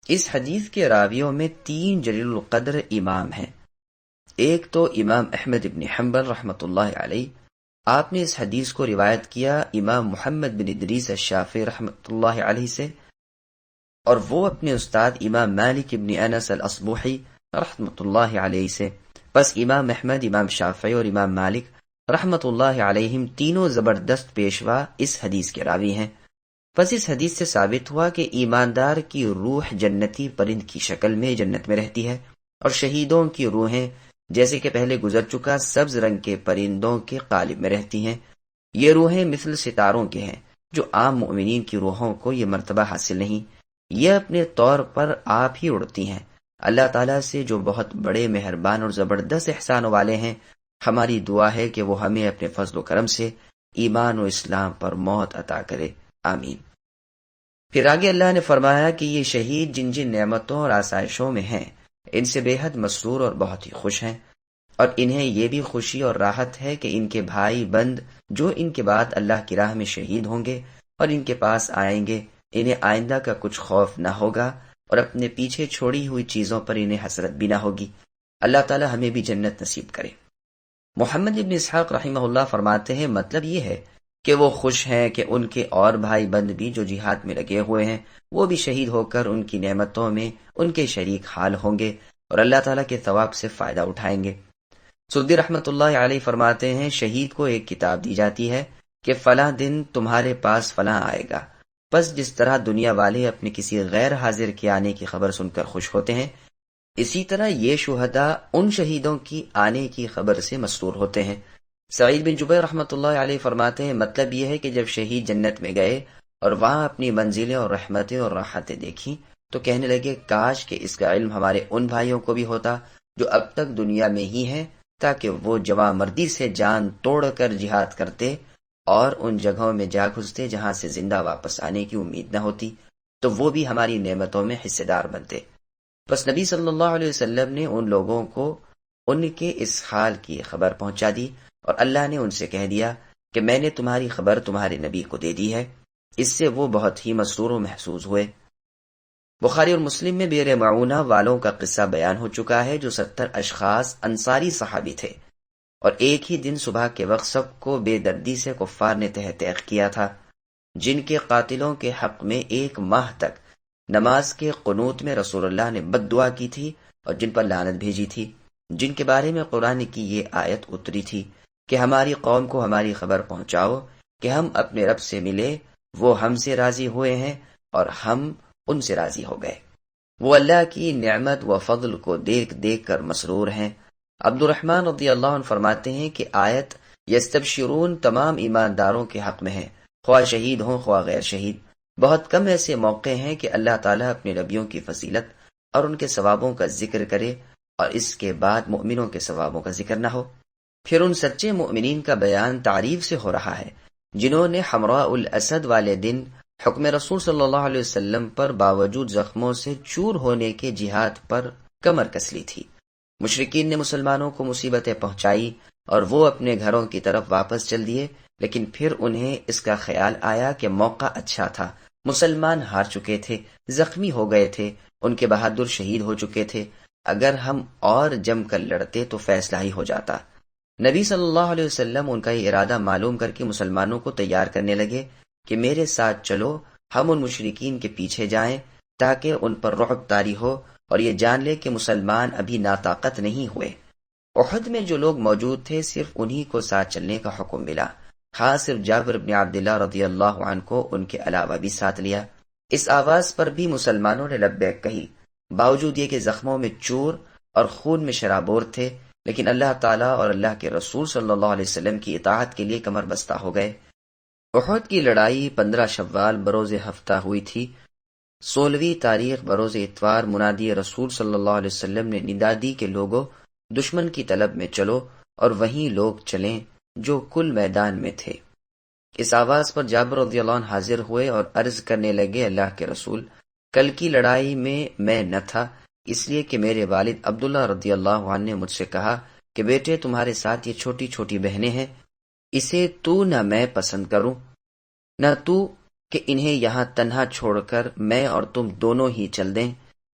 اس حدیث کے راویوں میں 3 جلیل القدر امام ہیں۔ ایک تو امام احمد بن حنبل رحمۃ اللہ علیہ، آپ نے اس حدیث کو روایت کیا امام محمد بن ادریس الشافعی رحمۃ اللہ علیہ سے، اور وہ اپنے استاد امام مالک بن انس الاصبحی رحمۃ اللہ علیہ سے۔ پس امام احمد، امام شافعی اور امام مالک رحمۃ اللہ علیہم تینوں زبردست پیشوا اس حدیث کے راوی ہیں۔ پس اس حدیث سے ثابت ہوا کہ ایماندار کی روح جنتی پرند کی شکل میں جنت میں رہتی ہے، اور شہیدوں کی روحیں جیسے کہ پہلے گزر چکا سبز رنگ کے پرندوں کے قالب میں رہتی ہیں۔ یہ روحیں مثل ستاروں کے ہیں، جو عام مؤمنین کی روحوں کو یہ مرتبہ حاصل نہیں، یہ اپنے طور پر آپ ہی اڑتی ہیں۔ اللہ تعالیٰ سے جو بہت بڑے مہربان اور زبردست احسان والے ہیں، ہماری دعا ہے کہ وہ ہمیں اپنے فضل و کرم سے ایمان و اسلام پر موت عطا کرے، آمین۔ پھر آگے اللہ نے فرمایا کہ یہ شہید جن جن نعمتوں اور آسائشوں میں ہیں، ان سے بے حد مسرور اور بہت ہی خوش ہیں، اور انہیں یہ بھی خوشی اور راحت ہے کہ ان کے بھائی بند جو ان کے بعد اللہ کی راہ میں شہید ہوں گے اور ان کے پاس آئیں گے، انہیں آئندہ کا کچھ خوف نہ ہوگا، اور اپنے پیچھے چھوڑی ہوئی چیزوں پر انہیں حسرت بھی نہ ہوگی۔ اللہ تعالی ہمیں بھی جنت نصیب کرے۔ محمد ابن اسحاق رحمہ اللہ فرماتے ہیں، مطلب یہ ہے کہ وہ خوش ہیں کہ ان کے اور بھائی بند بھی جو جہاد میں لگے ہوئے ہیں، وہ بھی شہید ہو کر ان کی نعمتوں میں ان کے شریک حال ہوں گے اور اللہ تعالیٰ کے ثواب سے فائدہ اٹھائیں گے۔ سدی رحمۃ اللہ علیہ فرماتے ہیں، شہید کو ایک کتاب دی جاتی ہے کہ فلاں دن تمہارے پاس فلاں آئے گا، بس جس طرح دنیا والے اپنے کسی غیر حاضر کے آنے کی خبر سن کر خوش ہوتے ہیں، اسی طرح یہ شہداء ان شہیدوں کی آنے کی خبر سے مسرور ہوتے ہیں۔ سعید بن جبیر رحمۃ اللہ علیہ فرماتے ہیں، مطلب یہ ہے کہ جب شہید جنت میں گئے اور وہاں اپنی منزلیں اور رحمتیں اور راحتیں دیکھیں تو کہنے لگے، کاش کہ اس کا علم ہمارے ان بھائیوں کو بھی ہوتا جو اب تک دنیا میں ہی ہیں، تاکہ وہ جواں مردی سے جان توڑ کر جہاد کرتے اور ان جگہوں میں جا گھستے جہاں سے زندہ واپس آنے کی امید نہ ہوتی، تو وہ بھی ہماری نعمتوں میں حصے دار بنتے۔ بس نبی صلی اللہ علیہ وسلم نے ان لوگوں کو ان کے اس حال کی خبر پہنچا دی، اور اللہ نے ان سے کہہ دیا کہ میں نے تمہاری خبر تمہارے نبی کو دے دی ہے۔ اس سے وہ بہت ہی مسرور و محسوس ہوئے۔ بخاری اور مسلم میں بئر معونہ والوں کا قصہ بیان ہو چکا ہے، جو 70 اشخاص انصاری صحابی تھے، اور ایک ہی دن صبح کے وقت سب کو بے دردی سے کفار نے تحقیق کیا تھا، جن کے قاتلوں کے حق میں 1 ماہ تک نماز کے قنوت میں رسول اللہ نے بد دعا کی تھی اور جن پر لعنت بھیجی تھی، جن کے بارے میں قرآن کی یہ آیت اتری تھی کہ ہماری قوم کو ہماری خبر پہنچاؤ کہ ہم اپنے رب سے ملے، وہ ہم سے راضی ہوئے ہیں اور ہم ان سے راضی ہو گئے۔ وہ اللہ کی نعمت و فضل کو دیکھ دیکھ کر مسرور ہیں۔ عبد الرحمن رضی اللہ عنہ فرماتے ہیں کہ آیت یستبشرون تمام ایمانداروں کے حق میں ہے، خواہ شہید ہوں خواہ غیر شہید۔ بہت کم ایسے موقع ہیں کہ اللہ تعالیٰ اپنے نبیوں کی فضیلت اور ان کے ثوابوں کا ذکر کرے اور اس کے بعد مؤمنوں کے ثوابوں کا ذکر نہ ہو۔ پھر ان سچے مؤمنین کا بیان تعریف سے ہو رہا ہے جنہوں نے حمراء الاسد والے دن حکم رسول صلی اللہ علیہ وسلم پر باوجود زخموں سے چور ہونے کے جہاد پر کمر کس لی تھی۔ مشرکین نے مسلمانوں کو مصیبتیں پہنچائی اور وہ اپنے گھروں کی طرف واپس چل دیے، لیکن پھر انہیں اس کا خیال آیا کہ موقع اچھا تھا، مسلمان ہار چکے تھے، زخمی ہو گئے تھے، ان کے بہادر شہید ہو چکے تھے، اگر ہم اور جم کر لڑتے تو فیصلہ ہی ہو جاتا۔ نبی صلی اللہ علیہ وسلم ان کا یہ ارادہ معلوم کر کے مسلمانوں کو تیار کرنے لگے کہ میرے ساتھ چلو، ہم ان مشرکین کے پیچھے جائیں تاکہ ان پر رعب طاری ہو اور یہ جان لے کہ مسلمان ابھی ناطاقت نہیں ہوئے۔ احد میں جو لوگ موجود تھے صرف انہی کو ساتھ چلنے کا حکم ملا، خاص صرف جابر بن عبداللہ رضی اللہ عنہ کو ان کے علاوہ بھی ساتھ لیا۔ اس آواز پر بھی مسلمانوں نے لبیک کہی، باوجود یہ کہ زخموں میں چور اور خون میں شرابور تھے، لیکن اللہ تعالیٰ اور اللہ کے رسول صلی اللہ علیہ وسلم کی اطاعت کے لیے کمر بستہ ہو گئے۔ احد کی لڑائی 15 شوال بروز ہفتہ ہوئی تھی۔ 16ویں تاریخ بروز اتوار منادی رسول صلی اللہ علیہ وسلم نے ندا دی کہ لوگوں، دشمن کی طلب میں چلو اور وہیں لوگ چلیں جو کل میدان میں تھے۔ اس آواز پر جابر رضی اللہ عنہ حاضر ہوئے اور عرض کرنے لگے، اللہ کے رسول، کل کی لڑائی میں نہ تھا، اس لیے کہ میرے والد عبداللہ رضی اللہ عنہ نے مجھ سے کہا کہ بیٹے تمہارے ساتھ یہ چھوٹی چھوٹی بہنیں ہیں، اسے تو نہ میں پسند کروں نہ تو کہ انہیں یہاں تنہا چھوڑ کر میں اور تم دونوں ہی چل دیں،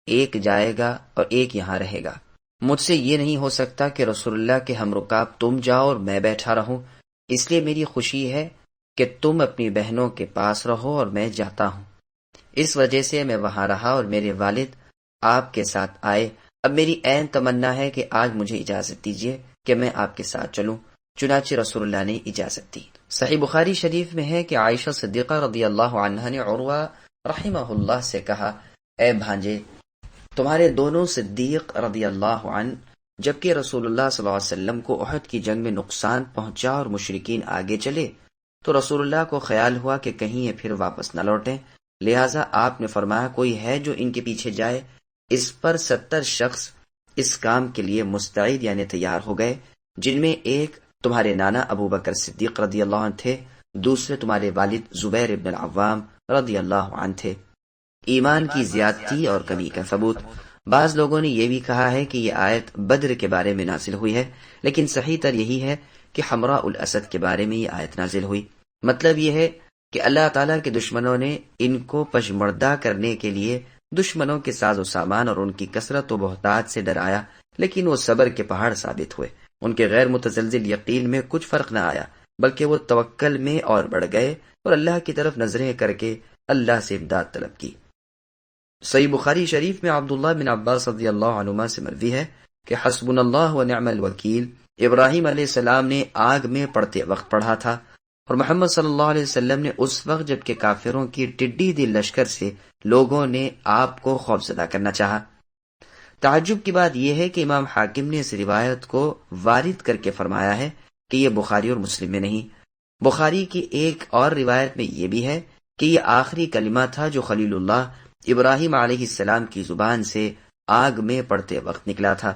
ایک جائے گا اور ایک یہاں رہے گا۔ مجھ سے یہ نہیں ہو سکتا کہ رسول اللہ کے ہم رکاب تم جاؤ اور میں بیٹھا رہوں، اس لیے میری خوشی ہے کہ تم اپنی بہنوں کے پاس رہو اور میں جاتا ہوں۔ اس وجہ سے میں وہاں رہا اور میرے والد آپ کے ساتھ آئے۔ اب میری عین تمنا ہے کہ آج مجھے اجازت دیجیے کہ میں آپ کے ساتھ چلوں۔ چنانچہ رسول اللہ نے اجازت دی۔ صحیح بخاری شریف میں ہے کہ عائشہ صدیقہ رضی اللہ عنہا نے عروہ رحمہ اللہ سے کہا، اے بھانجے، تمہارے دونوں صدیق رضی اللہ عنہ جبکہ رسول اللہ صلی اللہ علیہ وسلم کو احد کی جنگ میں نقصان پہنچا اور مشرکین آگے چلے تو رسول اللہ کو خیال ہوا کہ کہیں یہ پھر واپس نہ لوٹیں، لہٰذا آپ نے فرمایا کوئی ہے جو ان کے پیچھے جائے۔ اس پر 70 شخص اس کام کے لیے مستعد یعنی تیار ہو گئے، جن میں ایک تمہارے نانا ابو بکر صدیق رضی اللہ عنہ تھے، دوسرے تمہارے والد زبیر ابن العوام رضی اللہ عنہ تھے۔ ایمان کی زیادتی اور کمی کا ثبوت۔ بعض لوگوں نے یہ بھی کہا ہے کہ یہ آیت بدر کے بارے میں نازل ہوئی ہے، لیکن صحیح تر یہی ہے کہ حمراء الاسد کے بارے میں یہ آیت نازل ہوئی۔ مطلب یہ ہے کہ اللہ تعالیٰ کے دشمنوں نے ان کو پشمردہ کرنے کے لیے دشمنوں کے ساز و سامان اور ان کی کثرت و بہتات سے ڈرایا، لیکن وہ صبر کے پہاڑ ثابت ہوئے۔ ان کے غیر متزلزل یقین میں کچھ فرق نہ آیا، بلکہ وہ توکل میں اور بڑھ گئے اور اللہ کی طرف نظریں کر کے اللہ سے امداد طلب کی۔ صحیح بخاری شریف میں عبداللہ بن عباس رضی اللہ عنہما سے مروی ہے کہ حسبنا اللہ و نعم الوکیل ابراہیم علیہ السلام نے آگ میں پڑتے وقت پڑھا تھا، اور محمد صلی اللہ علیہ وسلم نے اس وقت جبکہ کافروں کی ٹڈی دل لشکر سے لوگوں نے آپ کو خوفزدہ کرنا چاہا۔ تعجب کی بات یہ ہے کہ امام حاکم نے اس روایت کو وارد کر کے فرمایا ہے کہ یہ بخاری اور مسلم میں نہیں۔ بخاری کی ایک اور روایت میں یہ بھی ہے کہ یہ آخری کلمہ تھا جو خلیل اللہ ابراہیم علیہ السلام کی زبان سے آگ میں پڑتے وقت نکلا تھا۔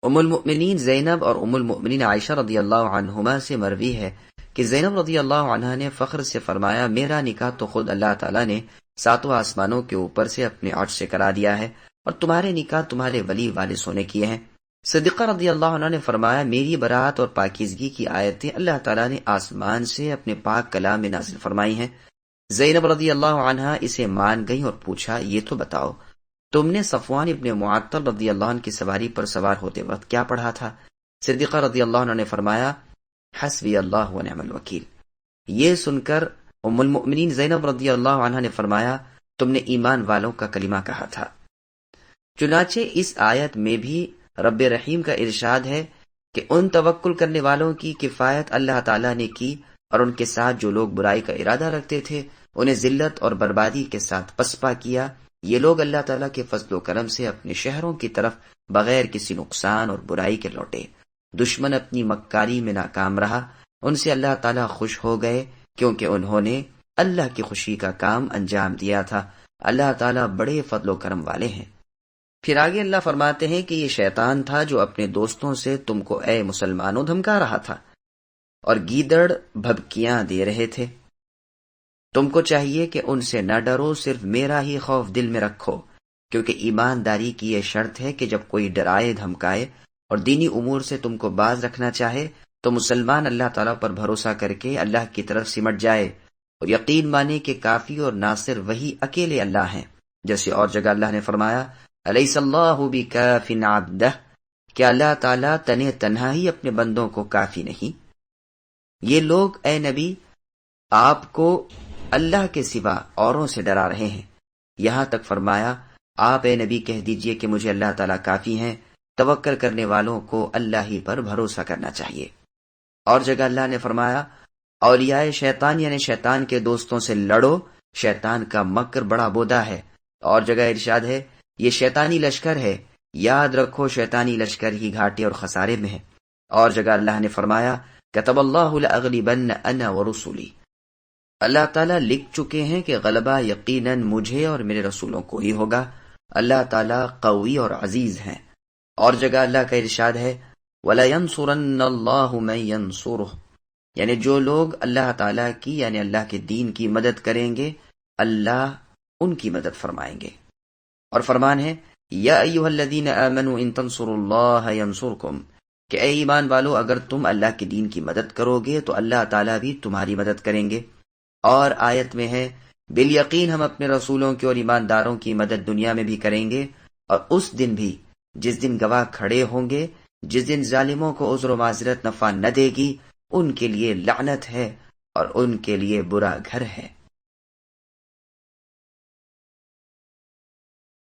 ام المؤمنین زینب اور ام المؤمنین عائشہ رضی اللہ عنہما سے مروی ہے کہ زینب رضی اللہ عنہا نے فخر سے فرمایا، میرا نکاح تو خود اللہ تعالیٰ نے 7 آسمانوں کے اوپر سے اپنے عرش سے کرا دیا ہے، اور تمہارے نکاح تمہارے ولی والے سونے کیے ہیں۔ صدیقہ رضی اللہ عنہ نے فرمایا، میری برات اور پاکیزگی کی آیتیں اللہ تعالیٰ نے آسمان سے اپنے پاک کلام میں نازل فرمائی ہیں۔ زینب رضی اللہ عنہا اسے مان گئی اور پوچھا، یہ تو بتاؤ تم نے صفوان ابن معطل رضی اللہ عنہ کی سواری پر سوار ہوتے وقت کیا پڑھا تھا؟ صدیقہ رضی اللہ عنہ نے فرمایا، حسبی اللہ و نعم الوکیل۔ یہ سن کر ام المؤمنین زینب رضی اللہ عنہ نے فرمایا، تم نے ایمان والوں کا کلمہ کہا تھا۔ چنانچہ اس آیت میں بھی رب رحیم کا ارشاد ہے کہ ان توکل کرنے والوں کی کفایت اللہ تعالیٰ نے کی، اور ان کے ساتھ جو لوگ برائی کا ارادہ رکھتے تھے انہیں ذلت اور بربادی کے ساتھ پسپا کیا۔ یہ لوگ اللہ تعالیٰ کے فضل و کرم سے اپنے شہروں کی طرف بغیر کسی نقصان اور برائی کے لوٹے۔ دشمن اپنی مکاری میں ناکام رہا، ان سے اللہ تعالیٰ خوش ہو گئے کیونکہ انہوں نے اللہ کی خوشی کا کام انجام دیا تھا۔ اللہ تعالیٰ بڑے فضل و کرم والے ہیں۔ پھر آگے اللہ فرماتے ہیں کہ یہ شیطان تھا جو اپنے دوستوں سے تم کو اے مسلمانوں دھمکا رہا تھا اور گیدڑ بھبکیاں دے رہے تھے۔ تم کو چاہیے کہ ان سے نہ ڈرو، صرف میرا ہی خوف دل میں رکھو، کیونکہ ایمانداری کی یہ شرط ہے کہ جب کوئی ڈرائے دھمکائے اور دینی امور سے تم کو باز رکھنا چاہے تو مسلمان اللہ تعالیٰ پر بھروسہ کر کے اللہ کی طرف سمٹ جائے اور یقین مانے کہ کافی اور ناصر وہی اکیلے اللہ ہیں۔ جیسے اور جگہ اللہ نے فرمایا، الیس اللہ بکاف عبدہ، کہ اللہ تعالیٰ تنہ تنہا ہی اپنے بندوں کو کافی نہیں؟ یہ لوگ اے نبی آپ کو اللہ کے سوا اوروں سے ڈرا رہے ہیں، یہاں تک فرمایا آپ اے نبی کہہ دیجئے کہ مجھے اللہ تعالیٰ کافی ہیں۔ توکل کرنے والوں کو اللہ ہی پر بھروسہ کرنا چاہیے۔ اور جگہ اللہ نے فرمایا، اولیاء شیطان یعنی شیطان کے دوستوں سے لڑو، شیطان کا مکر بڑا بودا ہے۔ اور جگہ ارشاد ہے، یہ شیطانی لشکر ہے، یاد رکھو شیطانی لشکر ہی گھاٹے اور خسارے میں ہے۔ اور جگہ اللہ نے فرمایا، کتب اللہ لأغلبن انا ورسلی، اللہ تعالیٰ لکھ چکے ہیں کہ غلبہ یقیناً مجھے اور میرے رسولوں کو ہی ہوگا۔ اللہ تعالیٰ قوی اور عزیز ہیں۔ اور جگہ اللہ کا ارشاد ہے، وَلَيَنْصُرَنَّ اللَّهُ مَن يَنْصُرُهُ، یعنی جو لوگ اللہ تعالیٰ کی یعنی اللہ کے دین کی مدد کریں گے اللہ ان کی مدد فرمائیں گے۔ اور فرمان ہے، یا ایھا الذین آمنوا ان تنصروا اللہ ینصرکم، کہ اے ایمان والو اگر تم اللہ کے دین کی مدد کرو گے تو اللہ تعالیٰ بھی تمہاری مدد کریں گے۔ اور آیت میں ہے، بالیقین ہم اپنے رسولوں کی اور ایمانداروں کی مدد دنیا میں بھی کریں گے اور اس دن بھی جس دن گواہ کھڑے ہوں گے، جس دن ظالموں کو عذر و معذرت نفع نہ دے گی، ان کے لیے لعنت ہے اور ان کے لیے برا گھر ہے۔